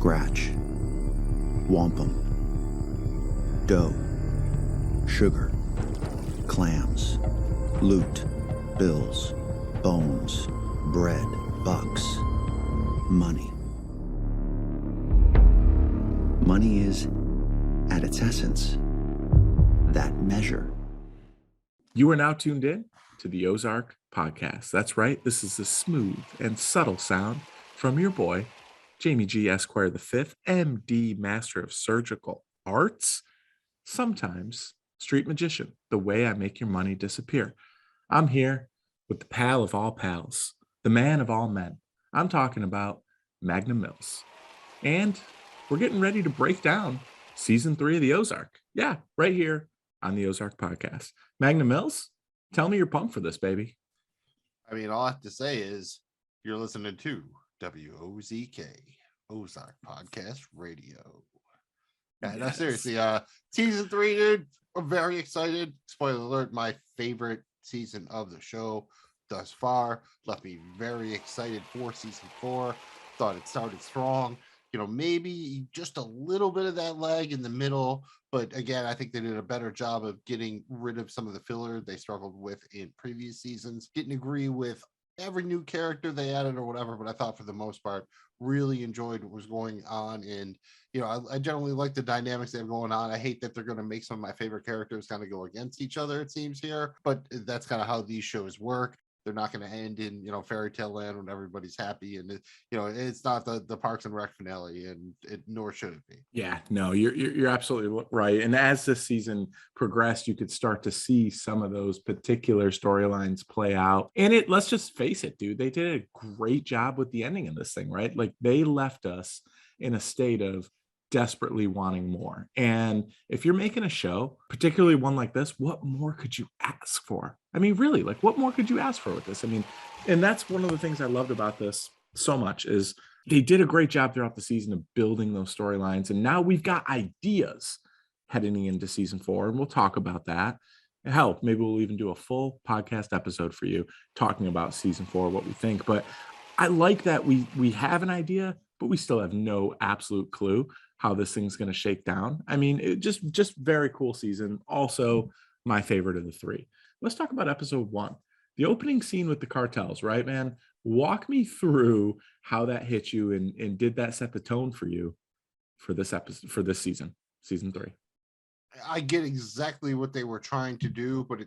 scratch, wampum, dough, sugar, clams, loot, bills, bones, bread, bucks, money. Money is, at its essence, that measure. You are now tuned in to the Ozark Podcast. That's right. This is the smooth and subtle sound from your boy, Jamie G. Esquire V, MD, Master of Surgical Arts, sometimes street magician, the way I make your money disappear. I'm here with the pal of all pals, the man of all men. I'm talking about Magnum Mills. And we're getting ready to break down season 3 of the Ozark. Yeah, right here on the Ozark Podcast. Magnum Mills, tell me you're pumped for this, baby. I mean, all I have to say is you're listening to WOZK, Ozark Podcast Radio. Yeah, no, seriously, season 3, dude, I'm very excited. Spoiler alert, my favorite season of the show thus far. Left me very excited for season 4. Thought it started strong. You know, maybe just a little bit of that lag in the middle. But again, I think they did a better job of getting rid of some of the filler they struggled with in previous seasons. Didn't agree with every new character they added or whatever, but I thought for the most part, really enjoyed what was going on. And, you know, I generally like the dynamics they have going on. I hate that they're going to make some of my favorite characters kind of go against each other, it seems here, but that's kind of how these shows work. They're not going to end in, you know, fairy tale land when everybody's happy. And, you know, it's not the Parks and Rec finale, and nor should it be. Yeah, no, you're absolutely right. And as this season progressed, you could start to see some of those particular storylines play out. And let's just face it, dude, they did a great job with the ending of this thing, right? Like they left us in a state of desperately wanting more. And if you're making a show, particularly one like this, what more could you ask for? I mean, really, like what more could you ask for with this? I mean, and that's one of the things I loved about this so much is they did a great job throughout the season of building those storylines. And now we've got ideas heading into season 4, and we'll talk about that. Hell, maybe we'll even do a full podcast episode for you talking about season 4, what we think. But I like that we have an idea, but we still have no absolute clue how this thing's going to shake down. I mean, it just very cool season. Also, my favorite of the 3. Let's talk about episode 1. The opening scene with the cartels, right, man? Walk me through how that hit you and did that set the tone for you for this episode, for this season 3. I get exactly what they were trying to do, but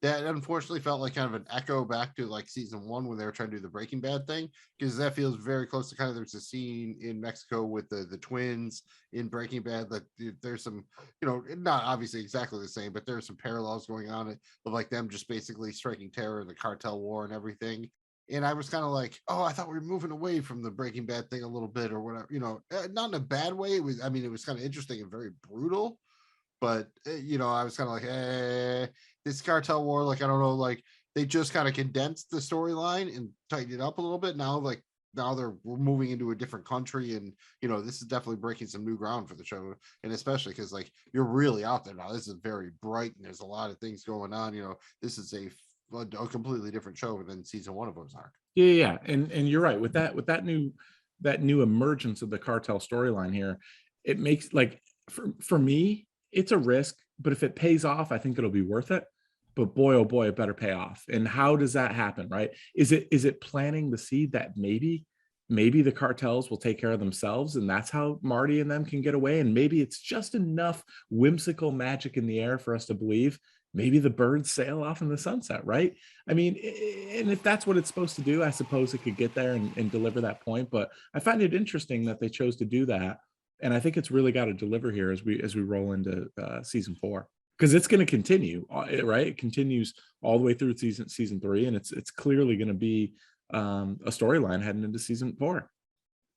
that unfortunately felt like kind of an echo back to like season 1 when they were trying to do the Breaking Bad thing, because that feels very close to kind of, there's a scene in Mexico with the twins in Breaking Bad that there's some, you know, not obviously exactly the same, but there's some parallels going on of like them just basically striking terror in the cartel war and everything. And I was kind of like, oh, I thought we were moving away from the Breaking Bad thing a little bit or whatever, you know, not in a bad way. It was kind of interesting and very brutal. But, you know, I was kind of like, hey, this cartel war, like, I don't know, like they just kind of condensed the storyline and tightened it up a little bit. Now we're moving into a different country. And, you know, this is definitely breaking some new ground for the show. And especially because like you're really out there now. This is very bright and there's a lot of things going on. You know, this is a completely different show than season 1 of Ozark. Yeah. And you're right with that new emergence of the cartel storyline here. It makes like for me, it's a risk, but if it pays off, I think it'll be worth it. But boy, oh boy, it better pay off. And how does that happen, right? Is it planting the seed that maybe the cartels will take care of themselves, and that's how Marty and them can get away? And maybe it's just enough whimsical magic in the air for us to believe maybe the birds sail off in the sunset, right? I mean, and if that's what it's supposed to do, I suppose it could get there and deliver that point. But I find it interesting that they chose to do that. And I think it's really got to deliver here as we roll into season 4, because it's going to continue, right? It continues all the way through season 3, and it's clearly going to be a storyline heading into season 4.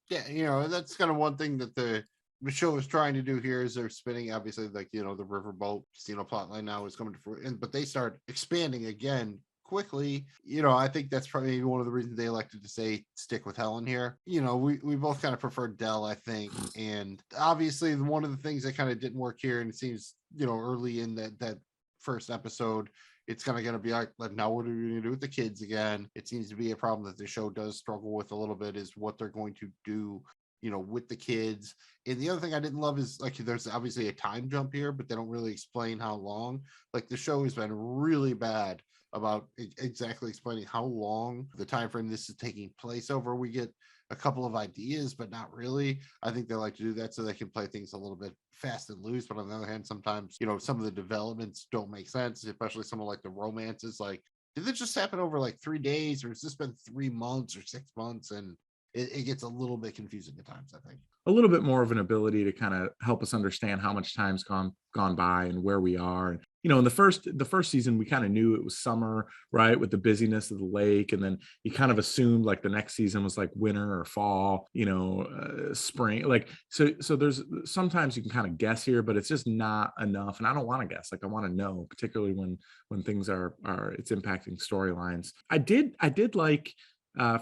Yeah, you know, that's kind of one thing that the show is trying to do here is they're spinning, obviously, like, you know, the riverboat casino plotline now is coming to fruition, but they start expanding again quickly. You know, I think that's probably one of the reasons they elected to say stick with Helen here. You know, we both kind of prefer Del, I think, and obviously one of the things that kind of didn't work here, and it seems, you know, early in that first episode, it's kind of going to be like, now what are we going to do with the kids again? It seems to be a problem that the show does struggle with a little bit, is what they're going to do with the kids. And the other thing I didn't love is like there's obviously a time jump here, but they don't really explain how long. Like the show has been really bad about exactly explaining how long the time frame this is taking place over. We get a couple of ideas, but not really. I think they like to do that so they can play things a little bit fast and loose. But on the other hand, sometimes, some of the developments don't make sense, especially some of like the romances. Like, did this just happen over like 3 days, or has this been 3 months or 6 months? And it gets a little bit confusing at times, I think. A little bit more of an ability to kind of help us understand how much time's gone by and where we are. And in the first season, we kind of knew it was summer, right, with the busyness of the lake, and then you kind of assumed like the next season was like winter or fall, spring. Like so there's sometimes you can kind of guess here, but it's just not enough. And I don't want to guess. Like I want to know, particularly when things are it's impacting storylines. I did like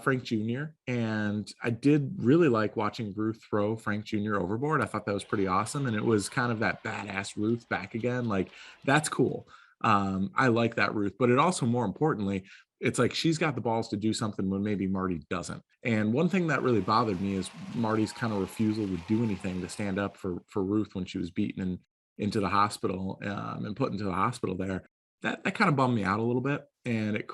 Frank Jr. And I did really like watching Ruth throw Frank Jr. overboard. I thought that was pretty awesome. And it was kind of that badass Ruth back again. Like that's cool. I like that Ruth, but it also, more importantly, it's like she's got the balls to do something when maybe Marty doesn't. And one thing that really bothered me is Marty's kind of refusal to do anything to stand up for Ruth when she was beaten into the hospital and put into the hospital there. That kind of bummed me out a little bit. And it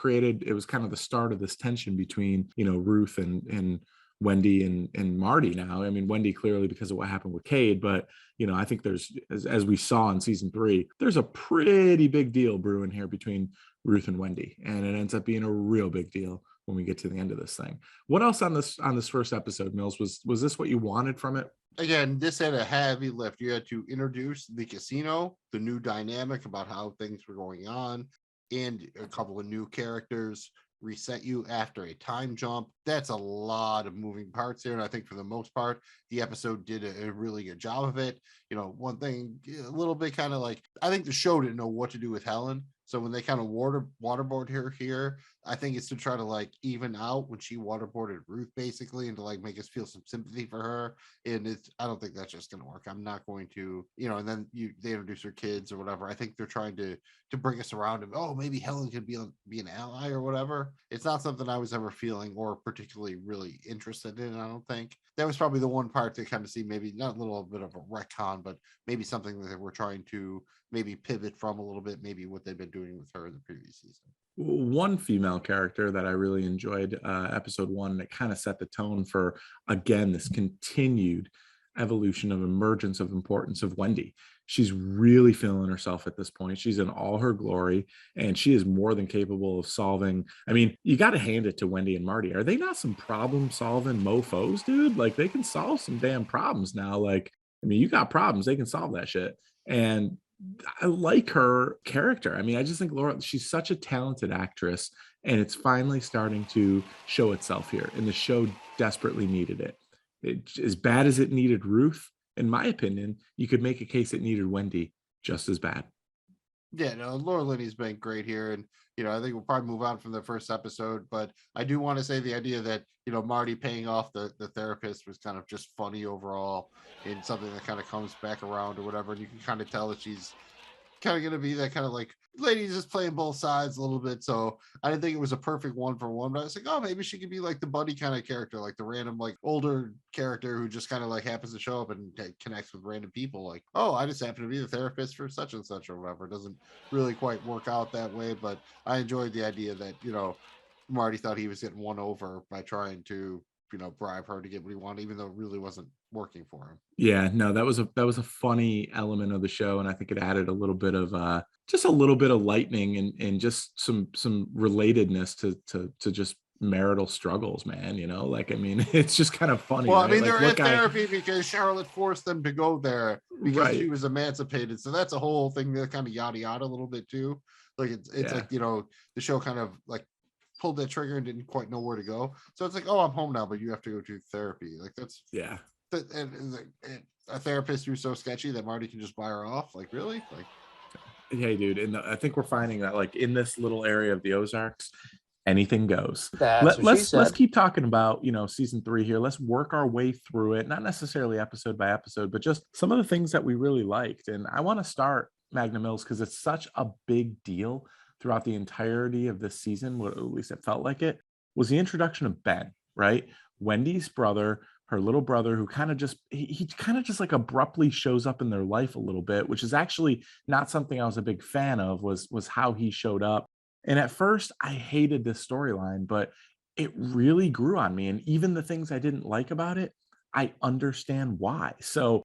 was kind of the start of this tension between, Ruth and Wendy and Marty now. I mean, Wendy clearly because of what happened with Cade, but, I think there's, as we saw in season 3, there's a pretty big deal brewing here between Ruth and Wendy. And it ends up being a real big deal when we get to the end of this thing. What else on this first episode, Mills? Was this what you wanted from it? Again, this had a heavy lift. You had to introduce the casino, the new dynamic about how things were going on, and a couple of new characters, reset you after a time jump. That's a lot of moving parts here. And I think for the most part, the episode did a really good job of it. One thing, a little bit kind of like, I think the show didn't know what to do with Helen. So when they kind of waterboard her here, I think it's to try to like even out when she waterboarded Ruth basically, and to like make us feel some sympathy for her. And I don't think that's just going to work. I'm not going to, and then they introduce her kids or whatever. I think they're trying to bring us around and, oh, maybe Helen could be an ally or whatever. It's not something I was ever feeling or particularly really interested in. I don't think that was probably the one part to kind of see maybe not a little bit of a retcon, but maybe something that we're trying to maybe pivot from a little bit, maybe what they've been doing with her in the previous season. One female character that I really enjoyed episode 1 that kind of set the tone for, again, this continued evolution of emergence of importance of Wendy. She's really feeling herself at this point. She's in all her glory, and she is more than capable of solving. I mean, you got to hand it to Wendy and Marty. Are they not some problem solving mofos, dude? Like they can solve some damn problems now. Like, I mean, you got problems, they can solve that shit. And I like her character. I mean, I just think Laura, she's such a talented actress, and it's finally starting to show itself here. And the show desperately needed it. As bad as it needed Ruth, in my opinion, you could make a case it needed Wendy just as bad. Yeah, no, Laura Linney's been great here. And, I think we'll probably move on from the first episode, but I do want to say the idea that, Marty paying off the therapist was kind of just funny overall, and something that kind of comes back around or whatever. And you can kind of tell that she's kind of going to be that kind of like lady just playing both sides a little bit. So I didn't think it was a perfect 1-for-1, but I was like, oh, maybe she could be like the buddy kind of character, like the random, like older character who just kind of like happens to show up and connects with random people. Like, oh, I just happen to be the therapist for such and such or whatever. It doesn't really quite work out that way, but I enjoyed the idea that, Marty thought he was getting won over by trying to, bribe her to get what he wanted, even though it really wasn't working for him. Yeah, no, that was a funny element of the show, and I think it added a little bit of just a little bit of lightning and just some relatedness to just marital struggles, man. Like, I mean, it's just kind of funny. Well, right? I mean, like, they're in therapy because Charlotte forced them to go there because she was emancipated. So that's a whole thing that kind of yada yada a little bit too. Like it's like, the show kind of like pulled that trigger and didn't quite know where to go. So it's like, oh, I'm home now, but you have to go to therapy. Like that's and a therapist who's so sketchy that Marty can just buy her off. Like, really? Like, hey, dude. And I think we're finding that like in this little area of the Ozarks, anything goes. Let's keep talking about season 3 here. Let's work our way through it, not necessarily episode by episode, but just some of the things that we really liked. And I want to start Magnum Mills because it's such a big deal throughout the entirety of this season. What at least it felt like it was the introduction of Ben, right? Wendy's brother, her little brother, who kind of just he kind of just like abruptly shows up in their life a little bit, which is actually not something I was a big fan of, was how he showed up. And at first I hated this storyline, but it really grew on me. And even the things I didn't like about it, I understand why. So,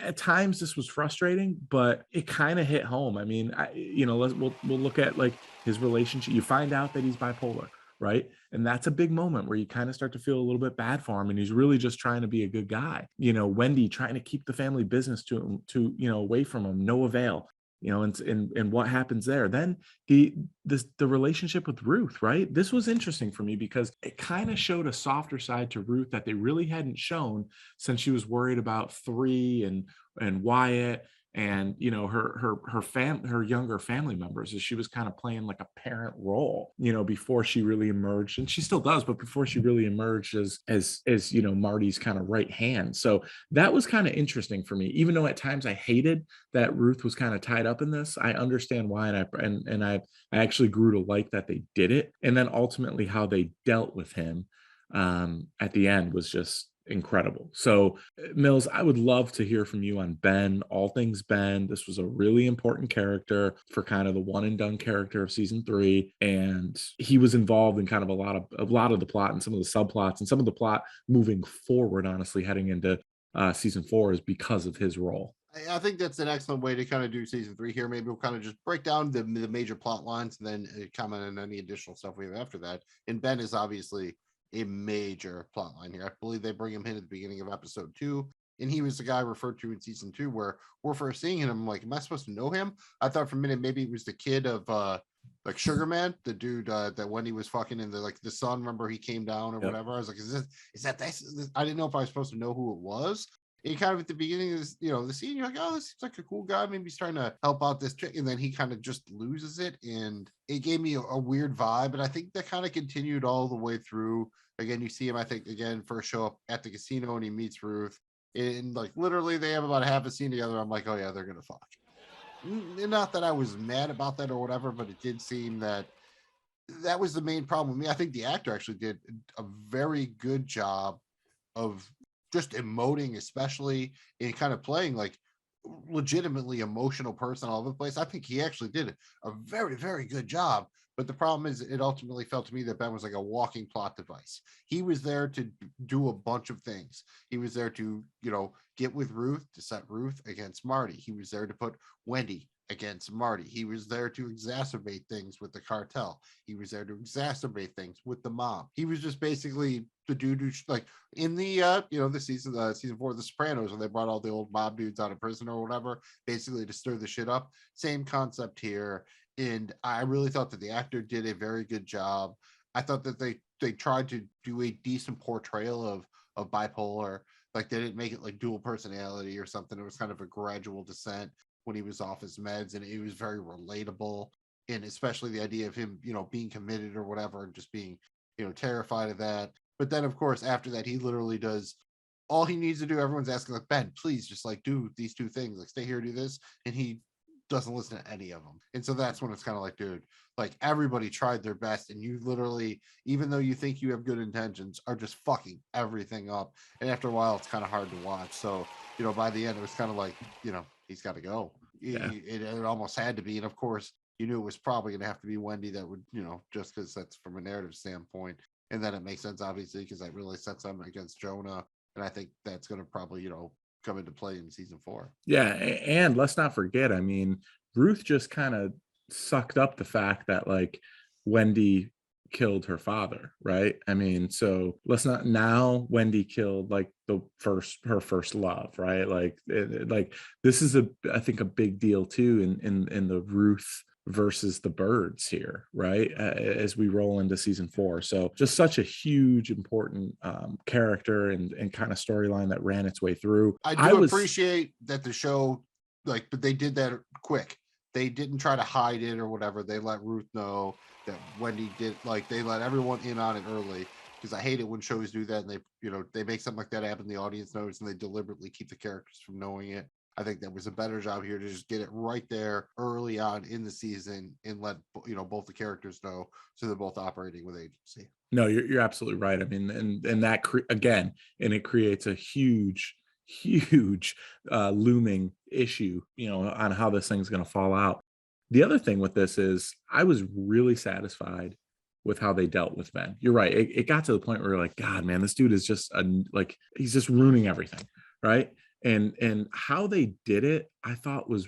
at times this was frustrating, but it kind of hit home. I mean, we'll look at like his relationship. You find out that he's bipolar, right? And that's a big moment where you kind of start to feel a little bit bad for him, and he's really just trying to be a good guy. Wendy trying to keep the family business away from him, no avail. And what happens there? Then the relationship with Ruth, right? This was interesting for me because it kind of showed a softer side to Ruth that they really hadn't shown since she was worried about 3 and Wyatt and her younger family members, as she was kind of playing like a parent role, before she really emerged, and she still does, but before she really emerged as Marty's kind of right hand. So that was kind of interesting for me, even though at times I hated that Ruth was kind of tied up in this. I understand why, and I actually grew to like that they did it, and then ultimately how they dealt with him at the end was just incredible. So Mills, I would love to hear from you on Ben, all things Ben. This was a really important character for kind of the one and done character of season 3, and he was involved in kind of a lot of the plot and some of the subplots and some of the plot moving forward, honestly, heading into season 4 is because of his role. I think that's an excellent way to kind of do season 3 here. Maybe we'll kind of just break down the major plot lines and then comment on any additional stuff we have after that. And Ben is obviously a major plot line here. I believe they bring him in at the beginning of episode 2, and he was the guy referred to in season 2 where we're first seeing him. I'm like, am I supposed to know him? I thought for a minute maybe it was the kid of like Sugar Man, the dude that Wendy was fucking in the sun. Remember he came down or whatever. I was like, is that this? I didn't know if I was supposed to know who it was. And kind of at the beginning of this, the scene, you're like, oh, this seems like a cool guy. Maybe he's trying to help out this chick. And then he kind of just loses it. And it gave me a weird vibe. And I think that kind of continued all the way through. Again, you see him, I think, again, first show up at the casino and he meets Ruth. And like literally they have about half a scene together. I'm like, oh yeah, they're going to fuck. Not that I was mad about that or whatever, but it did seem that was the main problem with me. I think the actor actually did a very good job of just emoting, especially in kind of playing like legitimately emotional person all over the place. I think he actually did a very, very good job. But the problem is it ultimately felt to me that Ben was like a walking plot device. He was there to do a bunch of things. He was there to, get with Ruth, to set Ruth against Marty. He was there to put Wendy against Marty. He was there to exacerbate things with the cartel. He was there to exacerbate things with the mob. He was just basically the dude who, like in the the season 4 of The Sopranos, when they brought all the old mob dudes out of prison or whatever, basically to stir the shit up. Same concept here. And I really thought that the actor did a very good job. I thought that they tried to do a decent portrayal of bipolar. Like they didn't make it like dual personality or something. It was kind of a gradual descent when he was off his meds, and it was very relatable. And especially the idea of him, being committed or whatever, and just being, terrified of that. But then, of course, after that, he literally does all he needs to do. Everyone's asking, like, Ben, please just like do these 2 things, like stay here, do this. And he doesn't listen to any of them. And so that's when it's kind of like, dude, like everybody tried their best, and you literally, even though you think you have good intentions, are just fucking everything up. And after a while, it's kind of hard to watch. So, by the end, it was kind of like, he's got to go. Yeah. It almost had to be. And of course, you knew it was probably going to have to be Wendy that would, just because that's from a narrative standpoint. And then it makes sense, obviously, because that really sets them against Jonah. And I think that's going to probably, come into play in season 4. Yeah. And let's not forget, I mean, Ruth just kind of sucked up the fact that like Wendy killed her father, right? I mean, so let's not, now Wendy killed like her first love, right? Like this is I think a big deal too in the Ruth versus the Birds here, right? As we roll into season 4. So just such a huge, important character and kind of storyline that ran its way through. I appreciate that the show, but they did that quick. They didn't try to hide it or whatever. They let Ruth know that Wendy did, they let everyone in on it early, because I hate it when shows do that and they make something like that happen, the audience knows, and they deliberately keep the characters from knowing it. I think that was a better job here to just get it right there early on in the season and let both the characters know, so they're both operating with agency. No, you're absolutely right. I mean, and that again, and it creates a huge looming issue, on how this thing's going to fall out. The other thing with this is I was really satisfied with how they dealt with Ben. You're right. It got to the point where you're like, God, man, this dude is just he's just ruining everything, right? And how they did it, I thought was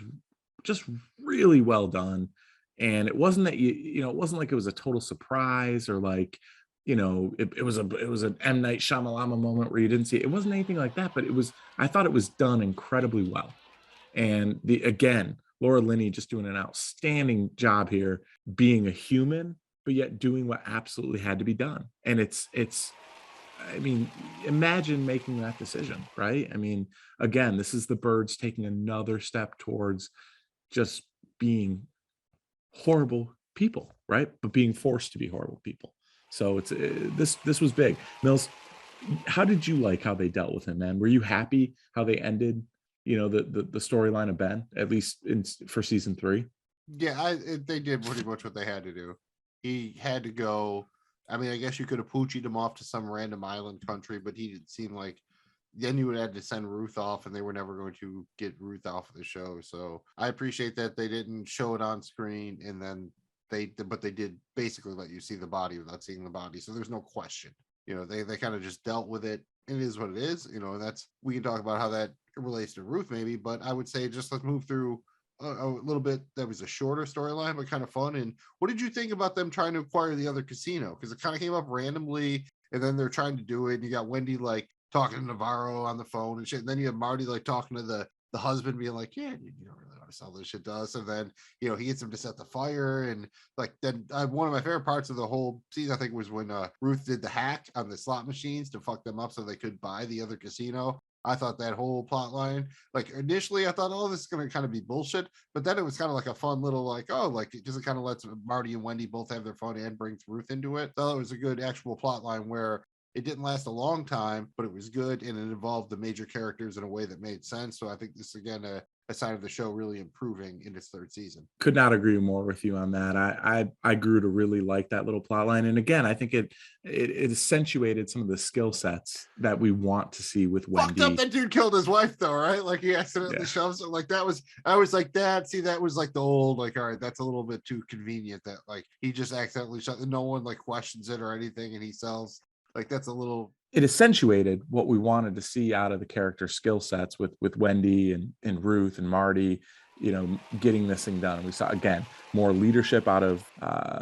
just really well done. And it wasn't that it wasn't like it was a total surprise or like, it was an M. Night Shyamalan moment where you didn't see it. It wasn't anything like that, but I thought it was done incredibly well. And again, Laura Linney just doing an outstanding job here, being a human, but yet doing what absolutely had to be done. And I mean, imagine making that decision, right? I mean, again, this is the Birds taking another step towards just being horrible people, right? But being forced to be horrible people. So this was big. Mills, how did you like how they dealt with him, man? Were you happy how they ended, the storyline of Ben, at least for season 3? Yeah, they did pretty much what they had to do. He had to go. I mean, I guess you could have poochied him off to some random island country, but he didn't seem like. Then you would have to send Ruth off, and they were never going to get Ruth off of the show. So I appreciate that they didn't show it on screen, and then they did basically let you see the body without seeing the body. So there's no question. They kind of just dealt with it. It is what it is. And that's, we can talk about how that relates to Ruth maybe, but I would say just let's move through a little bit. That was a shorter storyline, but kind of fun. And what did you think about them trying to acquire the other casino? Because it kind of came up randomly, and then they're trying to do it. And you got Wendy like talking to Navarro on the phone and shit. And then you have Marty like talking to the husband, being like, yeah, you don't really want to sell this shit to us. And then, he gets him to set the fire. And like, then one of my favorite parts of the whole season, I think, was when Ruth did the hack on the slot machines to fuck them up so they could buy the other casino. I thought that whole plot line, like initially I thought, oh, this is going to kind of be bullshit. But then it was kind of like a fun little, like, oh, like, because it kind of lets Marty and Wendy both have their fun and brings Ruth into it. So it was a good actual plot line where it didn't last a long time, but it was good, and it involved the major characters in a way that made sense. So I think this is, again, a sign of the show really improving in its 3rd season. Could not agree more with you on that. I grew to really like that little plot line. And again, I think it accentuated some of the skill sets that we want to see with Wendy. Fucked up that dude killed his wife though, right? Like he accidentally shoves it. Like I was like, that was like the old, like, all right, that's a little bit too convenient that like he just accidentally shot, and no one like questions it or anything, and he sells. Like that's a little. It accentuated what we wanted to see out of the character skill sets with Wendy and Ruth and Marty, getting this thing done. And we saw, again, more leadership out of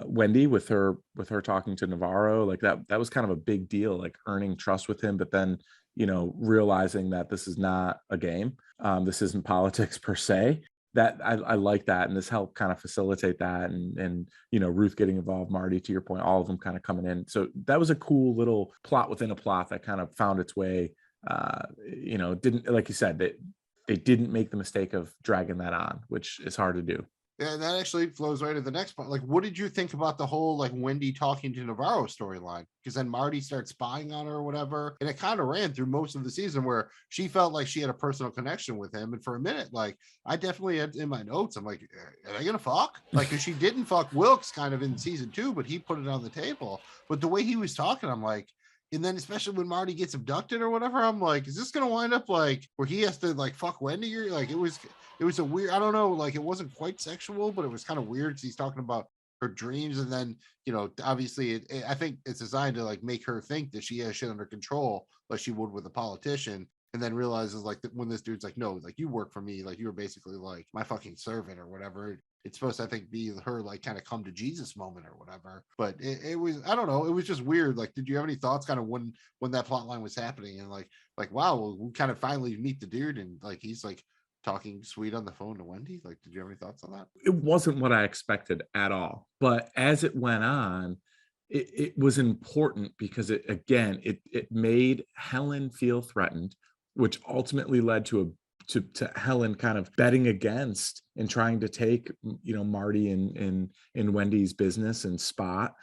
Wendy with her talking to Navarro. Like that was kind of a big deal, like earning trust with him, but then, realizing that this is not a game. This isn't politics per se. That I like that, and this helped kind of facilitate that, and Ruth getting involved, Marty, to your point, all of them kind of coming in. So that was a cool little plot within a plot that kind of found its way. Didn't, like you said, they didn't make the mistake of dragging that on, which is hard to do. Yeah, and that actually flows right to the next part. Like, what did you think about the whole like Wendy talking to Navarro storyline? Because then Marty starts spying on her or whatever, and it kind of ran through most of the season where she felt like she had a personal connection with him. And for a minute, like I definitely had in my notes, I'm like, are they gonna fuck? Like, because she didn't fuck Wilkes kind of in season 2, but he put it on the table. But the way he was talking, I'm like. And then especially when Marty gets abducted or whatever, I'm like, is this going to wind up like where he has to like fuck Wendy? Or like it was a weird, I don't know, like it wasn't quite sexual, but it was kind of weird. He's talking about her dreams. And then, obviously I think it's designed to like make her think that she has shit under control like she would with a politician. And then realizes like that when this dude's like, no, like you work for me, like you were basically like my fucking servant or whatever. It's supposed to, I think, be her like kind of come to Jesus moment or whatever. But it was, I don't know, it was just weird. Like, did you have any thoughts kind of when that plot line was happening and like, wow, well, we kind of finally meet the dude and like he's like talking sweet on the phone to Wendy? Like, did you have any thoughts on that? It wasn't what I expected at all. But as it went on, it was important because it made Helen feel threatened, which ultimately led to Helen kind of betting against and trying to take, Marty and Wendy's business and spot.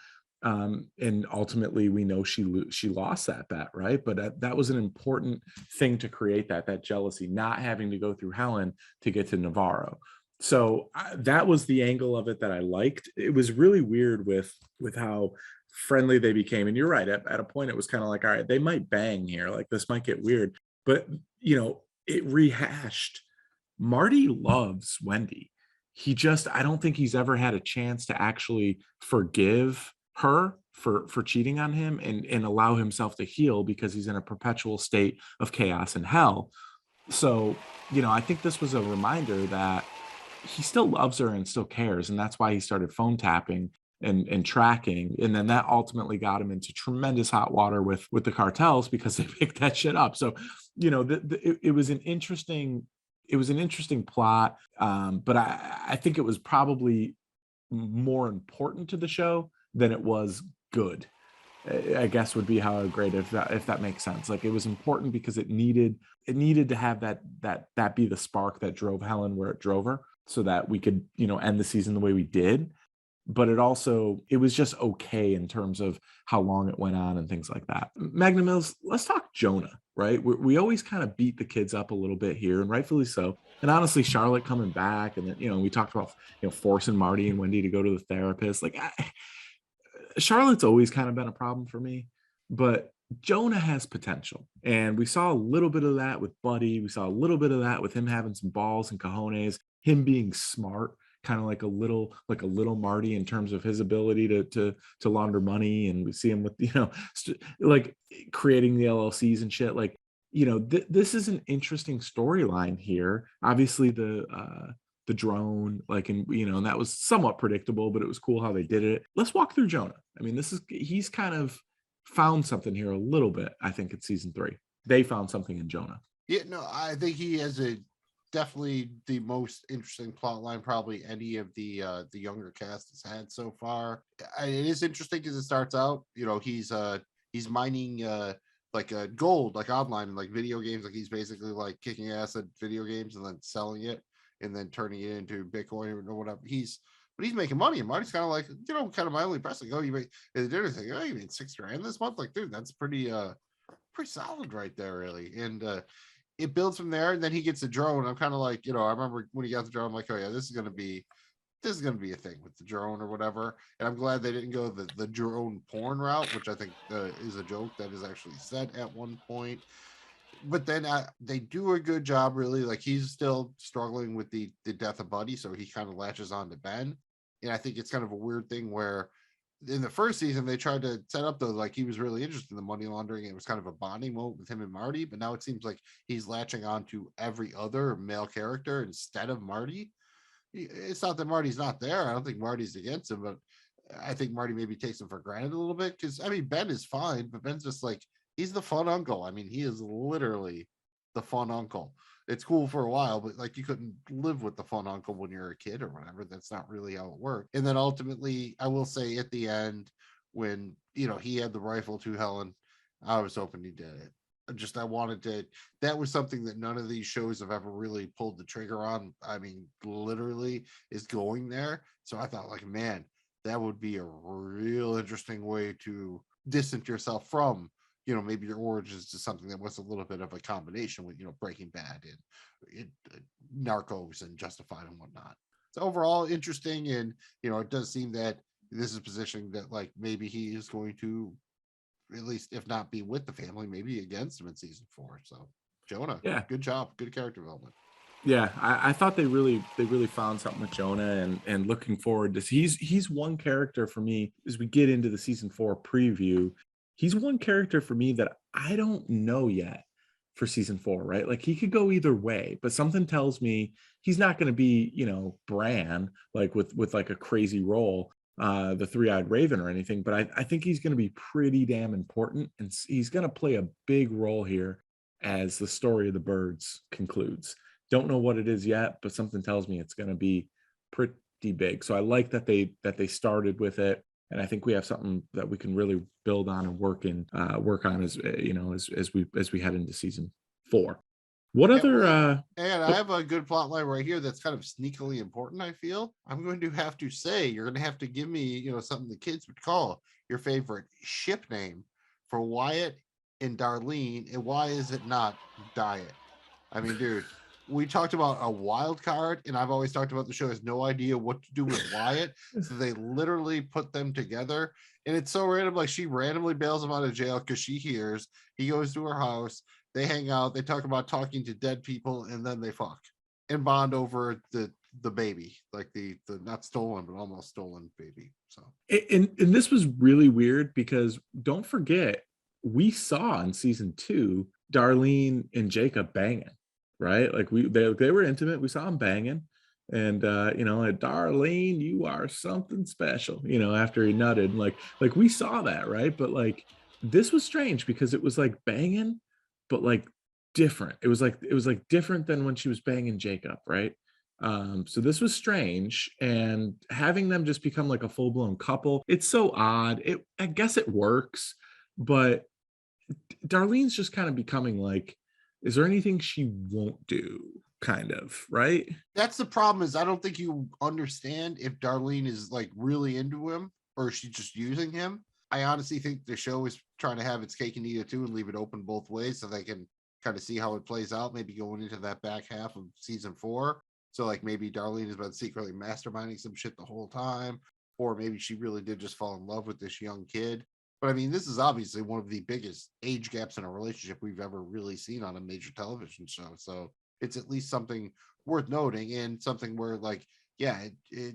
And ultimately we know she lost that bet, right? But that was an important thing to create that jealousy, not having to go through Helen to get to Navarro. So that was the angle of it that I liked. It was really weird with how friendly they became. And you're right, at a point it was kind of like, all right, they might bang here, like this might get weird. But it rehashed. Marty loves Wendy. I don't think he's ever had a chance to actually forgive her for cheating on him and allow himself to heal, because he's in a perpetual state of chaos and hell. So, I think this was a reminder that he still loves her and still cares. And that's why he started phone tapping and tracking. And then that ultimately got him into tremendous hot water with the cartels, because they picked that shit up. So, it was an interesting plot. But I think it was probably more important to the show than it was good, I guess, would be how I would grade it, if that makes sense. Like, it was important because it needed to have that be the spark that drove Helen where it drove her, so that we could, end the season the way we did. But it was just okay in terms of how long it went on and things like that. Magnum Mills, let's talk Jonah, right? We always kind of beat the kids up a little bit here, and rightfully so. And honestly, Charlotte coming back, and then, we talked about, forcing Marty and Wendy to go to the therapist. Like, Charlotte's always kind of been a problem for me, but Jonah has potential. And we saw a little bit of that with Buddy. We saw a little bit of that with him having some balls and cojones, him being smart, kind of like a little Marty in terms of his ability to launder money. And we see him with, like creating the LLCs and shit. Like, this is an interesting storyline here. Obviously the drone, like, and that was somewhat predictable, but it was cool how they did it. Let's walk through Jonah. I mean, he's kind of found something here a little bit. I think it's season 3. They found something in Jonah. Yeah, no, I think he has definitely the most interesting plot line probably any of the younger cast has had so far. It is interesting because it starts out, he's mining like gold, like online, like video games. Like, he's basically like kicking ass at video games and then selling it and then turning it into Bitcoin or whatever. But he's making money, and Marty's kind of like, kind of mildly pressing. Oh, you made dinner thing. Oh, you made $6,000 this month. Like, dude, that's pretty solid right there, really. And it builds from there. And then he gets a drone. I'm kind of like, I remember when he got the drone, I'm like, oh yeah, this is gonna be a thing with the drone or whatever. And I'm glad they didn't go the drone porn route, which I think is a joke that is actually said at one point. But then they do a good job, really. Like, he's still struggling with the death of Buddy, so he kind of latches on to Ben. And I think it's kind of a weird thing where in the first season they tried to set up, though, like he was really interested in the money laundering. It was kind of a bonding moment with him and Marty, but now it seems like he's latching on to every other male character instead of Marty. It's not that Marty's not there. I don't think Marty's against him, but I think Marty maybe takes him for granted a little bit, because Ben is fine, but Ben's just like, he's the fun uncle. I mean, he is literally the fun uncle. It's cool for a while, but like, you couldn't live with the fun uncle when you're a kid or whatever. That's not really how it worked. And then ultimately, I will say at the end, when he had the rifle to Helen, I was hoping he did it. I wanted to. That was something that none of these shows have ever really pulled the trigger on. I mean, literally is going there. So I thought, like, man, that would be a real interesting way to distance yourself from maybe your origins to something that was a little bit of a combination with, Breaking Bad and Narcos and Justified and whatnot. So overall interesting. And, it does seem that this is a position that, like, maybe he is going to, at least if not be with the family, maybe against him in season 4. So Jonah, yeah, good job. Good character development. Yeah, I thought they really found something with Jonah, and looking forward to he's one character for me as we get into the season 4 preview. He's one character for me that I don't know yet for season 4, right? Like, he could go either way, but something tells me he's not going to be, Bran, like with like a crazy role, the three-eyed raven or anything, but I think he's going to be pretty damn important, and he's going to play a big role here as the story of the birds concludes. Don't know what it is yet, but something tells me it's going to be pretty big. So I like that they started with it, and I think we have something that we can really build on and work on as as we head into season 4. What And, other and I have a good plot line right here that's kind of sneakily important, I feel. I'm going to have to say, you're going to have to give me, something the kids would call your favorite ship name for Wyatt and Darlene, and why is it not Diet? I mean, dude, we talked about a wild card, and I've always talked about the show has no idea what to do with Wyatt, so they literally put them together, and it's so random. Like, she randomly bails him out of jail because she hears. He goes to her house, they hang out, they talk about talking to dead people, and then they fuck and bond over the baby, like the not stolen but almost stolen baby. So and this was really weird because don't forget, we saw in season 2 Darlene and Jacob banging, right? Like they were intimate. We saw them banging, and like, Darlene, you are something special. After he nutted, like we saw that, right? But like this was strange because it was like banging, but like different. It was like different than when she was banging Jacob, right? So this was strange, and having them just become like a full-blown couple, it's so odd. I guess it works, but Darlene's just kind of becoming like, is there anything she won't do? Kind of, right? that's the problem, is I don't think you understand if Darlene is like really into him or she's just using him. I honestly think the show is trying to have its cake and eat it too and leave it open both ways so they can kind of see how it plays out, maybe going into that back half of season 4. So like maybe Darlene has been secretly masterminding some shit the whole time, or maybe she really did just fall in love with this young kid. But I mean, this is obviously one of the biggest age gaps in a relationship we've ever really seen on a major television show. So it's at least something worth noting, and something where, like, yeah,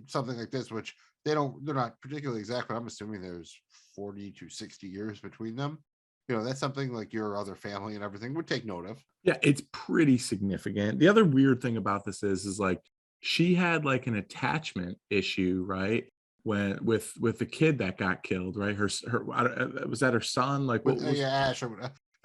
something like this, which they're not particularly exact, but I'm assuming there's 40 to 60 years between them. That's something like your other family and everything would take note of. Yeah, it's pretty significant. The other weird thing about this is like she had like an attachment issue, right? When with the kid that got killed, right? Her was that her son? Like what was Ash they Ash,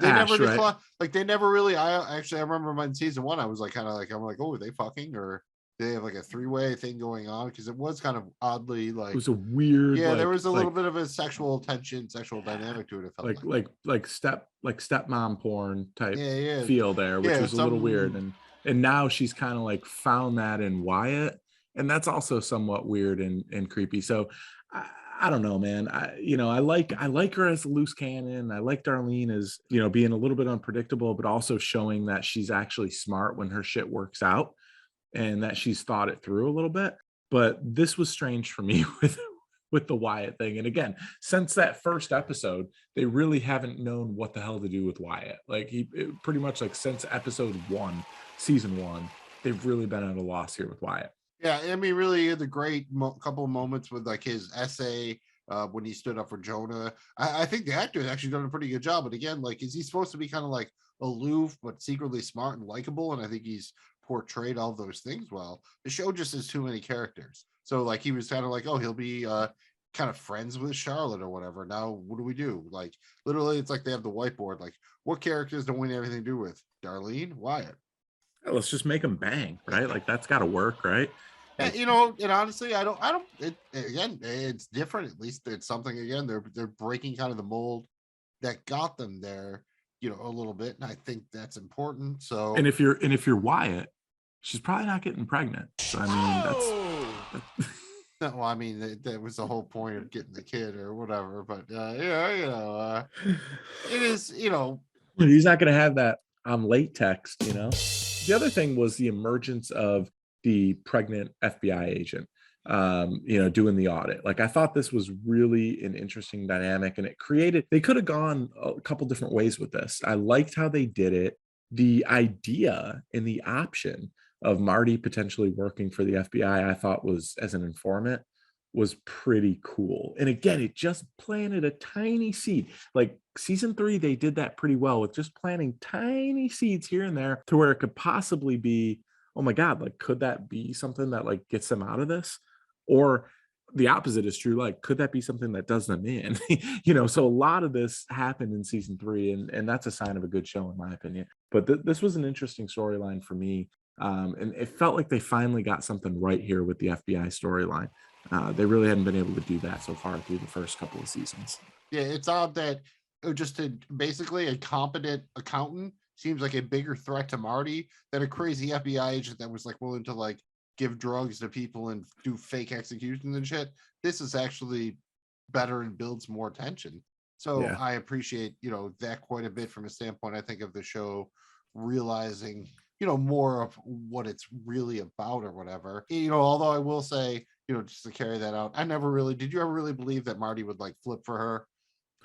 never right? decline, like they never really. I remember in season 1 I was like kind of like, I'm like, oh, are they fucking, or they have like a 3-way thing going on, because it was kind of oddly like, It was a weird, yeah, like, there was a little bit of a sexual tension, sexual dynamic to it. It felt like stepmom porn type yeah feel there, which yeah was a little weird. And now she's kind of like found that in Wyatt, and that's also somewhat weird and creepy. So I don't know, man. I like her as a loose cannon. I like Darlene as, being a little bit unpredictable, but also showing that she's actually smart when her shit works out, and that she's thought it through a little bit. But this was strange for me with the Wyatt thing. And again, since that first episode, they really haven't known what the hell to do with Wyatt. Like pretty much like since episode 1, season 1, they've really been at a loss here with Wyatt. Yeah, I mean, really, the great couple of moments with like his essay when he stood up for Jonah. I think the actor has actually done a pretty good job. But again, like, is he supposed to be kind of like aloof but secretly smart and likable? And I think he's portrayed all those things well. The show just has too many characters. So like he was kind of like, oh, he'll be kind of friends with Charlotte or whatever. Now what do we do? Like literally, it's like they have the whiteboard. Like, what characters don't we have anything to do with? Darlene, Wyatt. Let's just make them bang, right? Like that's got to work, right? Like, and honestly, I don't. Again, it's different. At least it's something. Again, they're breaking kind of the mold that got them there, a little bit, and I think that's important. So, and if you're Wyatt, she's probably not getting pregnant. So I mean, that's. Well, I mean, that was the whole point of getting the kid or whatever. But it is. He's not going to have that late text. The other thing was the emergence of the pregnant FBI agent, doing the audit. Like, I thought this was really an interesting dynamic, and they could have gone a couple different ways with this. I liked how they did it. The idea and the option of Marty potentially working for the FBI, I thought was, as an informant, was pretty cool. And again, it just planted a tiny seed. Like season 3, they did that pretty well with just planting tiny seeds here and there to where it could possibly be, oh my God, like, could that be something that like gets them out of this? Or the opposite is true. Like, could that be something that does them in? So a lot of this happened in season 3, and that's a sign of a good show, in my opinion. But this was an interesting storyline for me. And it felt like they finally got something right here with the FBI storyline. They really hadn't been able to do that so far through the first couple of seasons. Yeah, it's odd that just basically a competent accountant seems like a bigger threat to Marty than a crazy FBI agent that was like willing to like give drugs to people and do fake executions and shit. This is actually better and builds more tension. So Yeah. I appreciate, that quite a bit from a standpoint, I think, of the show realizing, more of what it's really about or whatever. Although I will say, just to carry that out, did you ever really believe that Marty would like flip for her?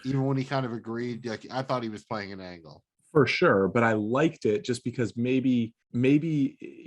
Even when he kind of agreed, like I thought he was playing an angle. For sure, but I liked it just because maybe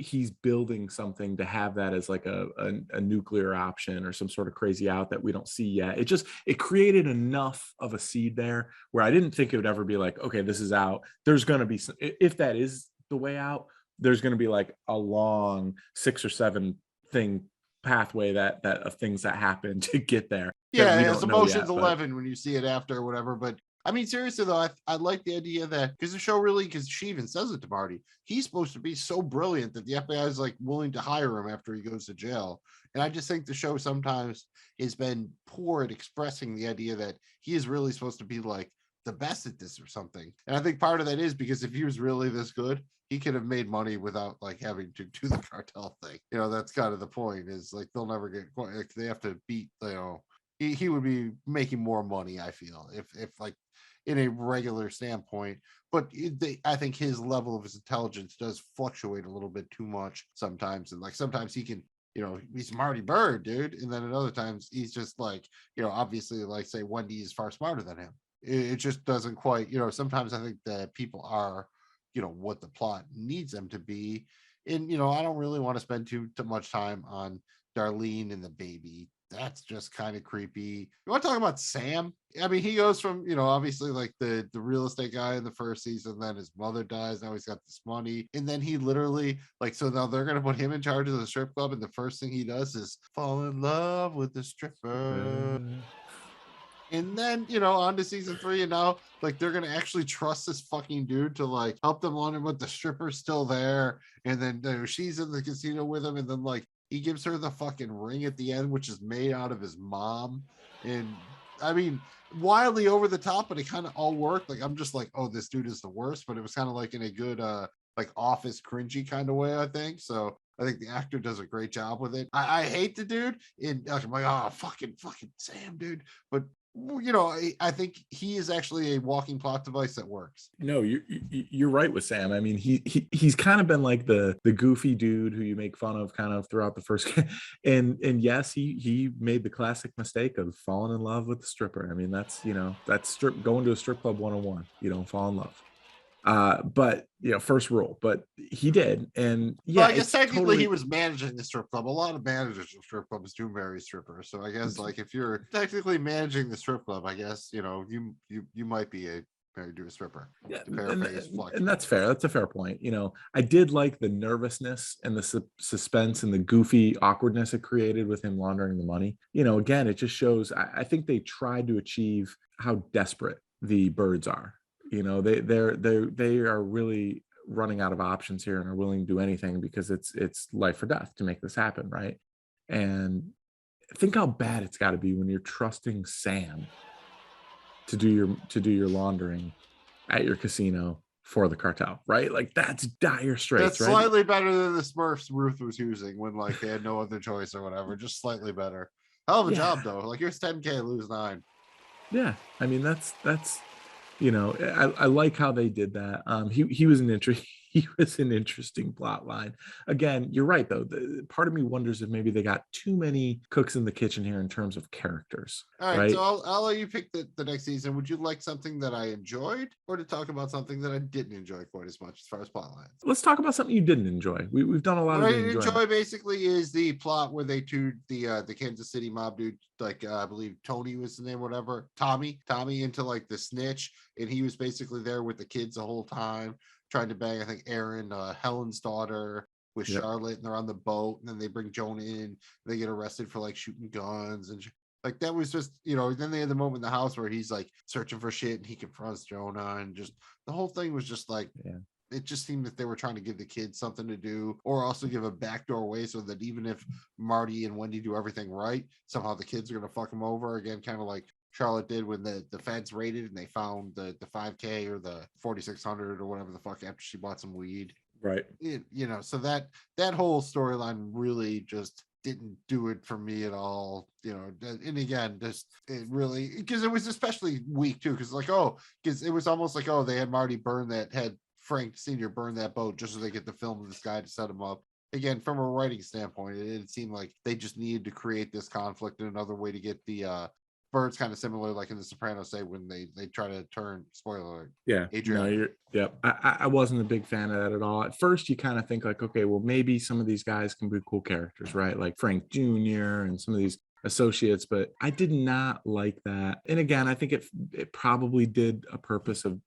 he's building something to have that as like a nuclear option or some sort of crazy out that we don't see yet. It created enough of a seed there where I didn't think it would ever be like, okay, this is out. There's going to be some, if that is the way out, there's going to be like a long 6 or 7 thing pathway that of things that happen to get there. Yeah, it's emotions 11 when you see it after or whatever, but I mean, seriously, though, I like the idea that because the show really, because she even says it to Marty, he's supposed to be so brilliant that the FBI is like willing to hire him after he goes to jail. And I just think the show sometimes has been poor at expressing the idea that he is really supposed to be like the best at this or something. And I think part of that is because if he was really this good, he could have made money without like having to do the cartel thing. That's kind of the point, is like they'll never get, like they have to beat, he would be making more money, I feel, if like in a regular standpoint. But I think his level of his intelligence does fluctuate a little bit too much sometimes. And like sometimes he can, he's Marty Bird, dude. And then at other times he's just like, obviously, like say Wendy is far smarter than him. It just doesn't quite, sometimes I think that people are, what the plot needs them to be. And, I don't really want to spend too much time on Darlene and the baby. That's just kind of creepy. You want to talk about Sam? I mean, he goes from, obviously like the real estate guy in the first season, then his mother dies, now he's got this money, and then he literally like, so now they're going to put him in charge of the strip club, and the first thing he does is fall in love with the stripper. And then, on to season 3, and now like they're gonna actually trust this fucking dude to like help them learn, but the stripper's still there, and then she's in the casino with him, and then like he gives her the fucking ring at the end, which is made out of his mom. And I mean, wildly over the top, but it kind of all worked. Like I'm just like, oh, this dude is the worst, but it was kind of like in a good like Office cringy kind of way, I think. So I think the actor does a great job with it. I hate the dude, and I'm like, oh, fucking Sam, dude. But I think he is actually a walking plot device that works. No, you're right with Sam. I mean, he's kind of been like the goofy dude who you make fun of kind of throughout the first, and yes, he made the classic mistake of falling in love with the stripper. I mean, that's going to a strip club 101. You don't fall in love. But first rule, but he did. And yeah, well, I guess technically he was managing the strip club. A lot of managers of strip clubs do marry strippers. So I guess like if you're technically managing the strip club, I guess, you might be married to a stripper. Yeah, and that's fair. That's a fair point. I did like the nervousness and the suspense and the goofy awkwardness it created with him laundering the money. Again, it just shows, I think they tried to achieve how desperate the Birds are. They are really running out of options here and are willing to do anything because it's life or death to make this happen, right? And think how bad it's got to be when you're trusting Sam to do your laundering at your casino for the cartel, right? Like that's dire straits. That's slightly better than the Smurfs Ruth was using when like they had no other choice or whatever. Just slightly better. Hell of a job though. Like here's 10K, lose 9. Yeah, I mean that's. I like how they did that. He was an interesting plot line. Again, you're right though. Part of me wonders if maybe they got too many cooks in the kitchen here in terms of characters. All right? So I'll let you pick the next season. Would you like something that I enjoyed, or to talk about something that I didn't enjoy quite as much as far as plot lines? Let's talk about something you didn't enjoy. We've done a lot what of. I didn't enjoy basically is the plot where they tuned the Kansas City mob dude, like I believe Tony was the name, whatever, Tommy into like the snitch, and he was basically there with the kids the whole time trying to bang, I think, Aaron, Helen's daughter with Charlotte, and they're on the boat, and then they bring Jonah in, they get arrested for like shooting guns and like that was just, then they had the moment in the house where he's like searching for shit and he confronts Jonah, and just the whole thing was just like, it just seemed that they were trying to give the kids something to do, or also give a backdoor way so that even if Marty and Wendy do everything right, somehow the kids are going to fuck them over again, kind of like Charlotte did when the feds raided and they found the 5K or the 4600 or whatever the fuck after she bought some weed. Right. So that whole storyline really just didn't do it for me at all. And again, just it really, because it was especially weak too, because it was almost like, they had Marty had Frank Sr. burn that boat just so they get the film of this guy to set him up. Again, from a writing standpoint, it seemed like they just needed to create this conflict in another way to get the birds, kind of similar like in The Sopranos, say when they try to turn, spoiler alert. Yeah. Adrian. I wasn't a big fan of that at all. At first you kind of think like, okay, well maybe some of these guys can be cool characters, right? Like Frank Jr. and some of these associates, but I did not like that. And again, I think it probably did a purpose of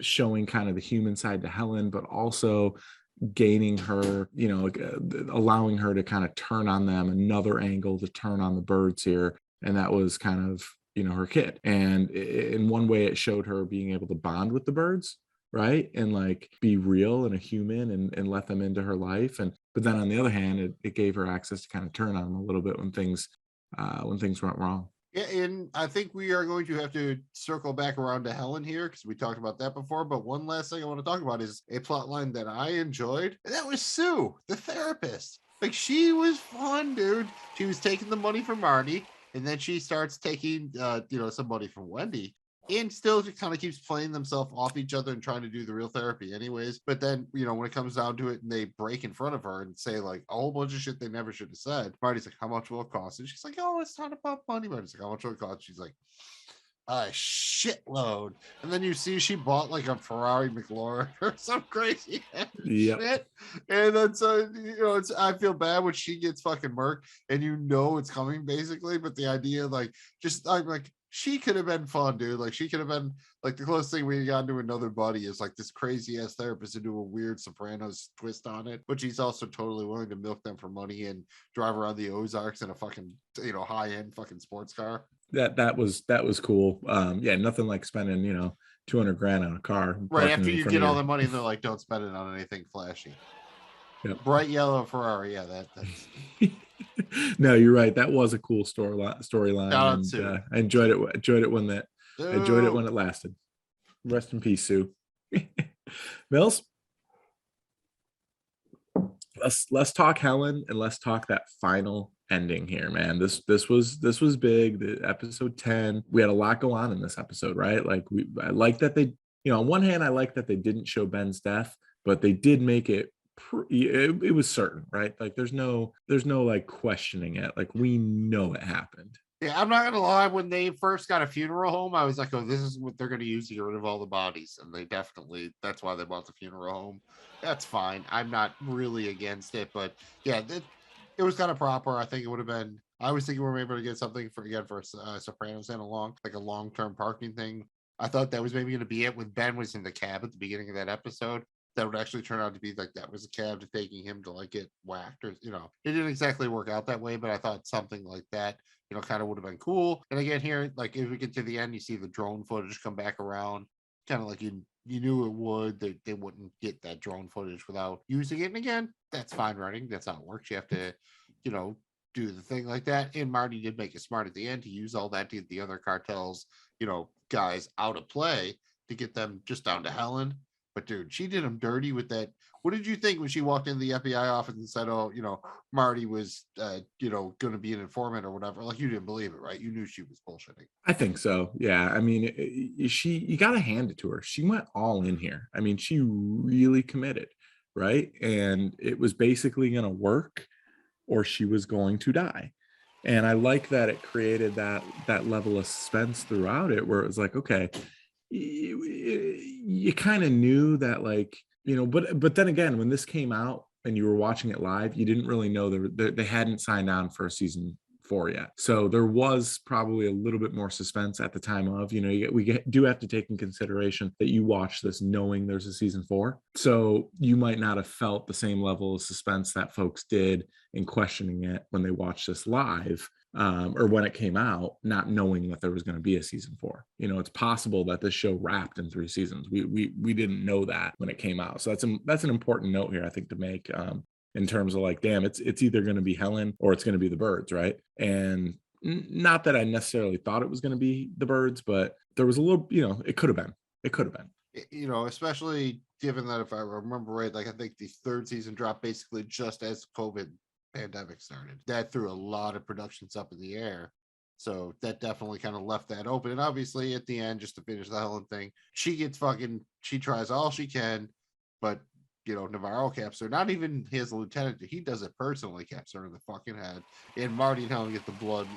showing kind of the human side to Helen, but also gaining her, allowing her to kind of turn on them, another angle to turn on the birds here. And that was kind of, her kid. And in one way it showed her being able to bond with the birds, right? And like be real and a human and let them into her life. But then on the other hand, it gave her access to kind of turn on them a little bit when things went wrong. Yeah, and I think we are going to have to circle back around to Helen here because we talked about that before. But one last thing I want to talk about is a plot line that I enjoyed, and that was Sue, the therapist. Like, she was fun, dude. She was taking the money from Marty, and then she starts taking, some money from Wendy. And still just kind of keeps playing themselves off each other and trying to do the real therapy anyways. But then, when it comes down to it and they break in front of her and say like a whole bunch of shit they never should have said, Marty's like, how much will it cost? And she's like, oh, it's not about money. Marty's like, how much will it cost? She's like, a shitload. And then you see she bought like a Ferrari McLaurin or some crazy shit. And then so I feel bad when she gets fucking murked and it's coming basically. But the idea I'm like she could have been fun, dude. Like she could have been like the closest thing we got into another buddy is like this crazy ass therapist to do a weird Sopranos twist on it, but she's also totally willing to milk them for money and drive around the Ozarks in a fucking high end fucking sports car. That was cool. Nothing like spending $200,000 on a car right after you get all the money and they're like, don't spend it on anything flashy. Yep. Bright yellow Ferrari. Yeah, that's no, you're right. That was a cool storyline. I enjoyed it when it lasted. Rest in peace, Sue. Mills, let's talk Helen and let's talk that final ending here, man. This was big. The episode 10. We had a lot go on in this episode, right? Like I like that they, on one hand, I like that they didn't show Ben's death, but they did make it. It was certain, right? Like there's no like questioning it. Like we know it happened. Yeah, I'm not gonna lie. When they first got a funeral home, I was like, "Oh, this is what they're gonna use to get rid of all the bodies," and that's why they bought the funeral home. That's fine. I'm not really against it, but yeah, it was kind of proper. I think it would have been. I was thinking we were able to get something for Sopranos and a long-term parking thing. I thought that was maybe going to be it when Ben was in the cab at the beginning of that episode. That would actually turn out to be like that was a cab to taking him to like get whacked, or it didn't exactly work out that way, but I thought something like that kind of would have been cool. And again here, like if we get to the end, you see the drone footage come back around, kind of like you knew it would. They wouldn't get that drone footage without using it. And again, that's fine writing. That's how it works. You have to do the thing like that. And Marty did make it smart at the end to use all that to get the other cartels guys out of play to get them just down to Helen. But dude, she did him dirty with that. What did you think when she walked into the FBI office and said, "Oh, Marty was, going to be an informant or whatever"? Like you didn't believe it, right? You knew she was bullshitting. I think so. Yeah. I mean, you got to hand it to her. She went all in here. I mean, she really committed, right? And it was basically going to work, or she was going to die. And I like that it created that level of suspense throughout it, where it was like, okay. You kind of knew that, like, but then again, when this came out and you were watching it live, you didn't really know they hadn't signed on for season 4 yet. So there was probably a little bit more suspense at the time of, do have to take in consideration that you watch this knowing there's a season 4. So you might not have felt the same level of suspense that folks did in questioning it when they watched this live. Or when it came out, not knowing that there was going to be a season 4. It's possible that this show wrapped in 3 seasons. We didn't know that when it came out. So that's an important note here, I think, to make, in terms of like, damn, it's either going to be Helen or it's going to be the birds, right? And Not that I necessarily thought it was going to be the birds, but there was a little, it could have been. It could have been. Especially given that if I remember right, like I think the third season dropped basically just as COVID pandemic started. That threw a lot of productions up in the air. So that definitely kind of left that open. And obviously at the end, just to finish the Helen thing, she tries all she can, but Navarro caps her. Not even his lieutenant, he does it personally, caps her in the fucking head. And Marty and Helen get the blood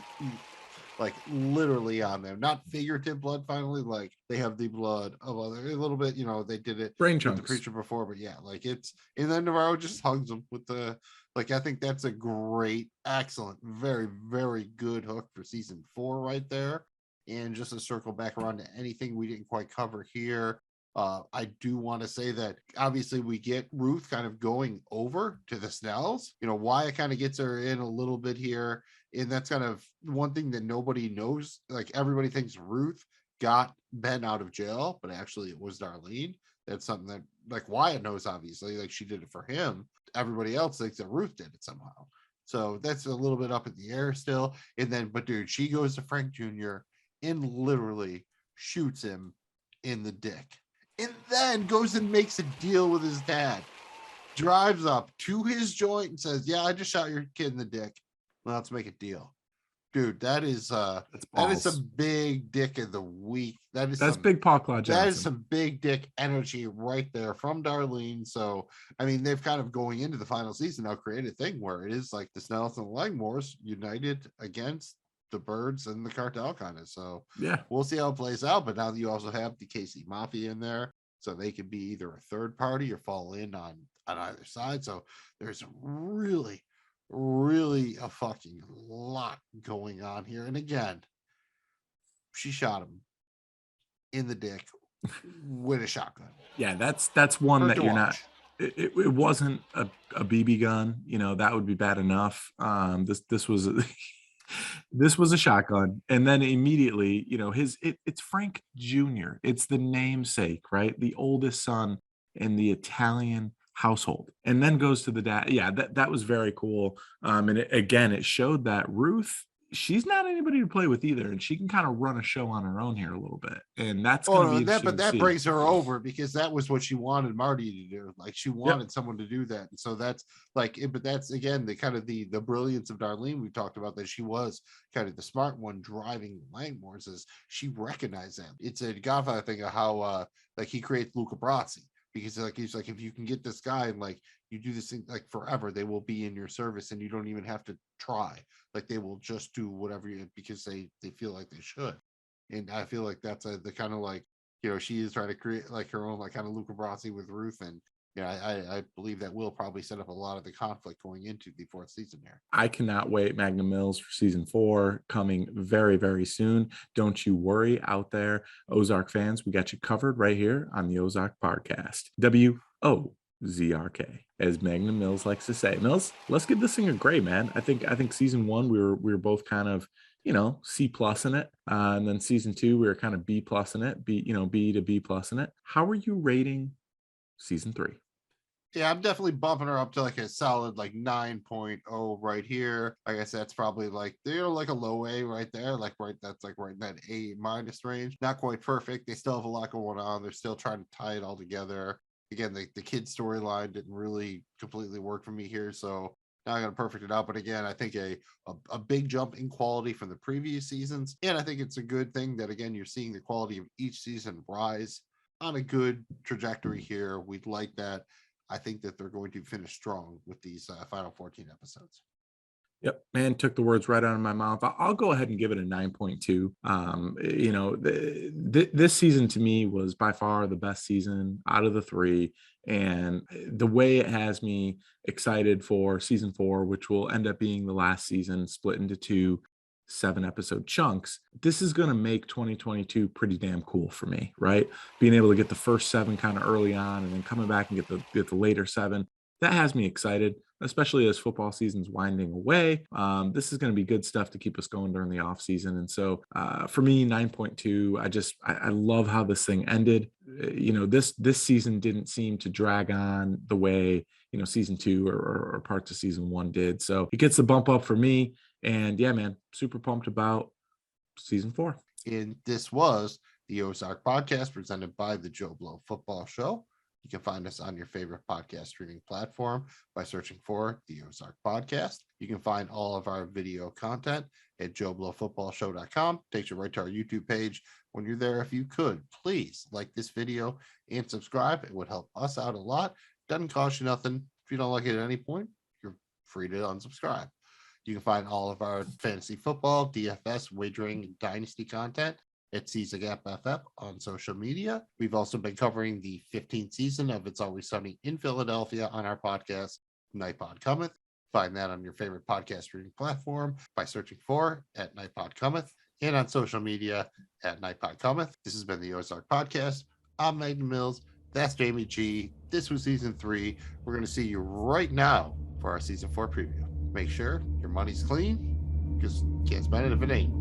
like literally on them, not figurative blood. Finally, like they have the blood of other a little bit. They did it brain with chunks. the creature before, but yeah, like it's. And then Navarro just hugs him with the like. I think that's a great, excellent, very, very good hook for season 4 right there. And just to circle back around to anything we didn't quite cover here. I do want to say that obviously we get Ruth kind of going over to the Snells. Wyatt kind of gets her in a little bit here. And that's kind of one thing that nobody knows. Like everybody thinks Ruth got Ben out of jail, but actually it was Darlene. That's something that like Wyatt knows, obviously, like she did it for him. Everybody else thinks that Ruth did it somehow. So that's a little bit up in the air still. And then, but dude, she goes to Frank Jr. and literally shoots him in the dick. And then goes and makes a deal with his dad. Drives up to his joint and says, yeah, I just shot your kid in the dick. Well, let's make a deal. Dude, that is some big dick of the week. That's big Paul Claw Johnson. That is some big dick energy right there from Darlene. So, I mean, they've kind of going into the final season now created a thing where it is like the Snells and the Langmores united against the birds and the cartel kind of. So yeah, we'll see how it plays out. But now you also have the KC Mafia in there, so they could be either a third party or fall in on either side. So there's really a fucking lot going on here. And again, she shot him in the dick with a shotgun. Yeah, that's one that you're not. It wasn't a BB gun. That would be bad enough. This was. This was a shotgun, and then immediately, it's Frank Jr. It's the namesake, right? The oldest son in the Italian household, and then goes to the dad. Yeah, that was very cool. And it showed that Ruth, she's not anybody to play with either, and she can kind of run a show on her own here a little bit, and that's that brings her over because that was what she wanted Marty to do. Like she wanted someone to do that, and so that's like. But that's again the kind of the brilliance of Darlene we talked about, that she was kind of the smart one driving Langmores, as she recognized them. It's a Godfather thing of how like he creates Luca Brasi. Because like he's like, if you can get this guy and like you do this thing like forever, they will be in your service and you don't even have to try. Like they will just do whatever because they feel like they should. And I feel like that's the kind of like, she is trying to create like her own like kind of Luca Brasi with Ruth. And I believe that will probably set up a lot of the conflict going into the 4th season here. I cannot wait. Magnum Mills for season 4 coming very, very soon. Don't you worry out there, Ozark fans. We got you covered right here on the Ozark Podcast. WOZRK, as Magnum Mills likes to say. Mills, let's give this thing a grade, man. I think season 1 we were both kind of C+ in it, and then season 2 we were kind of B+ in it, B to B+ in it. How are you rating season 3? Yeah, I'm definitely bumping her up to like a solid like 9.0 right here. I guess that's probably like like a low A right there, that's right in that A- range. Not quite perfect. They still have a lot going on. They're still trying to tie it all together. Again, the kid storyline didn't really completely work for me here, so now I'm gonna perfect it out. But again, I think a big jump in quality from the previous seasons, and I think it's a good thing that again you're seeing the quality of each season rise on a good trajectory here. We'd like that. I think that they're going to finish strong with these final 14 episodes. Yep, man, took the words right out of my mouth. I'll go ahead and give it a 9.2. This season to me was by far the best season out of the 3. And the way it has me excited for season 4, which will end up being the last season split into 2 7-episode chunks, this is going to make 2022 pretty damn cool for me, right? Being able to get the first 7 kind of early on and then coming back and get the later 7, that has me excited, especially as football season's winding away. This is going to be good stuff to keep us going during the off season. And so for me, 9.2, I love how this thing ended. This season didn't seem to drag on the way, season 2 or parts of season 1 did. So it gets the bump up for me. And yeah, man, super pumped about season 4. And this was the Ozark Podcast presented by the Joe Blow Football Show. You can find us on your favorite podcast streaming platform by searching for the Ozark Podcast. You can find all of our video content at joeblowfootballshow.com. Takes you right to our YouTube page. When you're there, if you could, please like this video and subscribe. It would help us out a lot. Doesn't cost you nothing. If you don't like it at any point, you're free to unsubscribe. You can find all of our fantasy football, DFS, wagering, and dynasty content at Season Gap FF on social media. We've also been covering the 15th season of It's Always Sunny in Philadelphia on our podcast, Nightpod Cometh. Find that on your favorite podcast streaming platform by searching for at Nightpod Cometh and on social media at Nightpod Cometh. This has been the Ozark Podcast. I'm Magnum Mills. That's Jamie G. This was season 3. We're going to see you right now for our season 4 preview. Make sure your money's clean, because can't spend it if it ain't.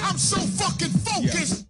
I'm so fucking focused. Yeah.